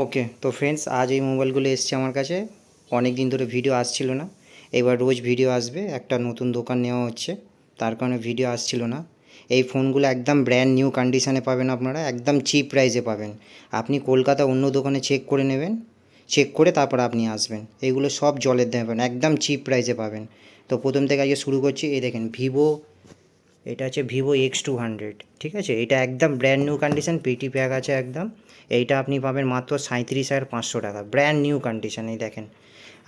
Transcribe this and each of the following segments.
ওকে, তো ফ্রেন্ডস আজ এই মোবাইলগুলো এসছে আমার কাছে। অনেক দিন ধরে ভিডিও আসছিল না, এবার রোজ ভিডিও আসবে। একটা নতুন দোকান নেওয়া হচ্ছে, তার কারণে ভিডিও আসছিল না। এই ফোনগুলো একদম ব্র্যান্ড নিউ কন্ডিশানে পাবেন, আপনারা একদম চিপ প্রাইসে পাবেন। আপনি কলকাতা অন্য দোকানে চেক করে নেবেন, চেক করে তারপর আপনি আসবেন। এইগুলো সব জলের দামে পাবেন, একদম চিপ প্রাইসে পাবেন। তো প্রথম থেকে আজকে শুরু করছি। এই দেখেন ভিভো, এটা হচ্ছে ভিভো X200, ঠিক আছে। এটা একদম ব্র্যান্ড নিউ কন্ডিশন, পেটি প্যাক আছে একদম। এইটা আপনি পাবেন মাত্র 37,500 টাকা, ব্র্যান্ড নিউ কন্ডিশন। এই দেখেন।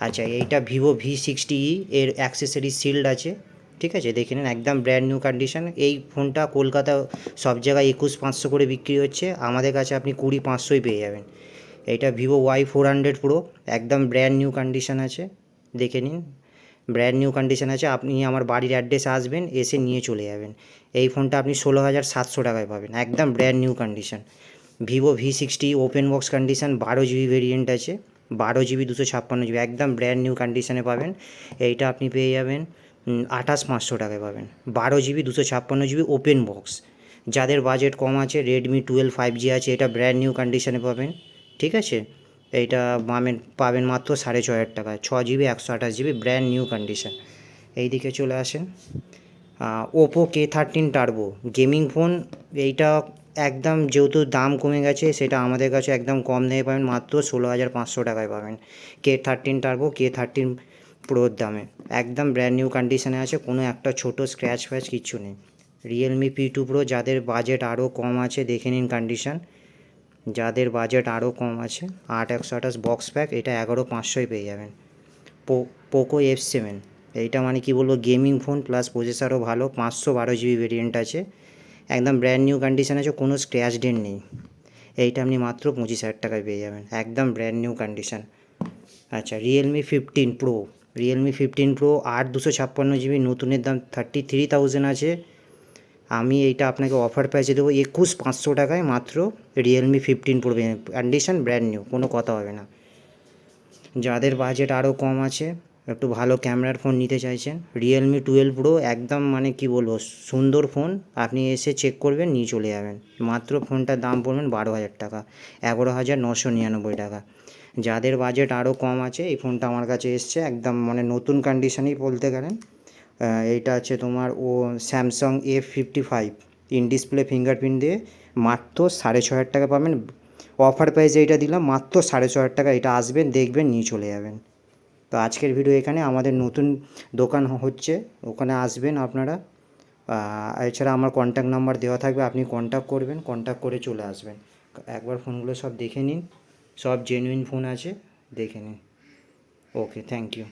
আচ্ছা, এইটা ভিভো V60E, এর অ্যাক্সেসরি শিল্ড আছে, ঠিক আছে। দেখে নিন, একদম ব্র্যান্ড নিউ কন্ডিশন। এই ফোনটা কলকাতা সব জায়গায় 21,500 করে বিক্রি হচ্ছে, আমাদের কাছে আপনি 20,500ই পেয়ে যাবেন। এইটা ভিভো Y400 Pro, একদম ব্র্যান্ড নিউ কন্ডিশন আছে, দেখে নিন। ব্র্যান্ড নিউ কন্ডিশন আছে। আপনি আমার বাড়ির অ্যাড্রেসে আসবেন, এসে নিয়ে চলে যাবেন। এই ফোনটা আপনি 16,700 টাকায় পাবেন, একদম brand new condition. Vivo V60 open box condition, 12 GB variant আছে, 12 GB 256 GB, একদম ব্র্যান্ড নিউ কন্ডিশনে পাবেন। এইটা আপনি পেয়ে যাবেন 28,500 টাকায় পাবেন। 12 GB 256 GB ওপেন বক্স। যাদের বাজেট কম আছে, রেডমি 12 5G আছে, এটা ব্র্যান্ড নিউ কন্ডিশনে পাবেন, ঠিক আছে। এইটা পাবেন মাত্র 6,500 টাকায়, 6 GB 128 GB, brand new condition. এই দিকে চলে আসেন। Oppo K13 turbo gaming phone. এইটা একদম যেহেতু দাম কমে গেছে, সেটা আমাদের কাছে একদম কম দামে পাবেন, মাত্র 16,500 টাকায় পাবেন। K13 টার্বো, K13 Proর দামে একদম ব্র্যান্ড নিউ কন্ডিশনে আছে, কোনো একটা ছোটো স্ক্র্যাচ ফ্র্যাচ কিচ্ছু নেই। রিয়েলমি P2 Pro, যাদের বাজেট আরও কম আছে দেখে নিন কন্ডিশন। যাদের বাজেট আরও কম আছে, 8/128 বক্স প্যাক, এটা 11,500য় পেয়ে যাবেন। পোকো F7, এইটা মানে কি বলবো, গেমিং ফোন প্লাস প্রসেসরও ভালো, 512 GB ভেরিয়েন্ট আছে, একদম ব্র্যান্ড নিউ কন্ডিশন আছে, কোনো স্ক্র্যাচ ডেন্ট নেই। এইটা আপনি মাত্র 25,000 টাকায় পেয়ে যাবেন, একদম ব্র্যান্ড নিউ কন্ডিশন। আচ্ছা, রিয়েলমি 15 Pro 8/256 GB, নতুনের দাম 33,000 আছে। আমি এইটা আপনাকে অফার প্রাইসে দেবো 21,500 টাকায়, মাত্র Realme 15 Pro condition, brand new, কোনো কথা হবে না। যাদের বাজেট আরও কম আছে, একটু ভালো ক্যামেরার ফোন নিতে চাইছেন, রিয়েলমি 12 Pro, একদম মানে কি বলবো, সুন্দর ফোন। আপনি এসে চেক করবেন, নিয়ে চলে যাবেন। মাত্র ফোনটার দাম পড়বেন 12,000 টাকা, 11,999 টাকা। যাদের বাজেট আরও কম আছে, এই ফোনটা আমার কাছে এসছে একদম মানে নতুন কন্ডিশনেই বলতে গেলেন। এইটা আছে তোমার Samsung A55 in display fingerprint দিয়ে, মাত্র 6,500 টাকা পাবেন। অফার প্রাইসে এইটা দিলাম মাত্র 6,500 টাকা। এটা আসবেন, দেখবেন, নিয়ে চলে যাবেন। তো আজকের ভিডিও এখানে। আমাদের নতুন দোকান হচ্ছে, ওখানে আসবেন আপনারা। এছাড়া আমার কন্ট্যাক্ট নাম্বার দেওয়া থাকবে, আপনি কন্ট্যাক্ট করবেন, কন্ট্যাক্ট করে চলে আসবেন। একবার ফোনগুলো সব দেখে নিন, সব জেনুইন ফোন আছে, দেখে নিন। ওকে, থ্যাংক ইউ।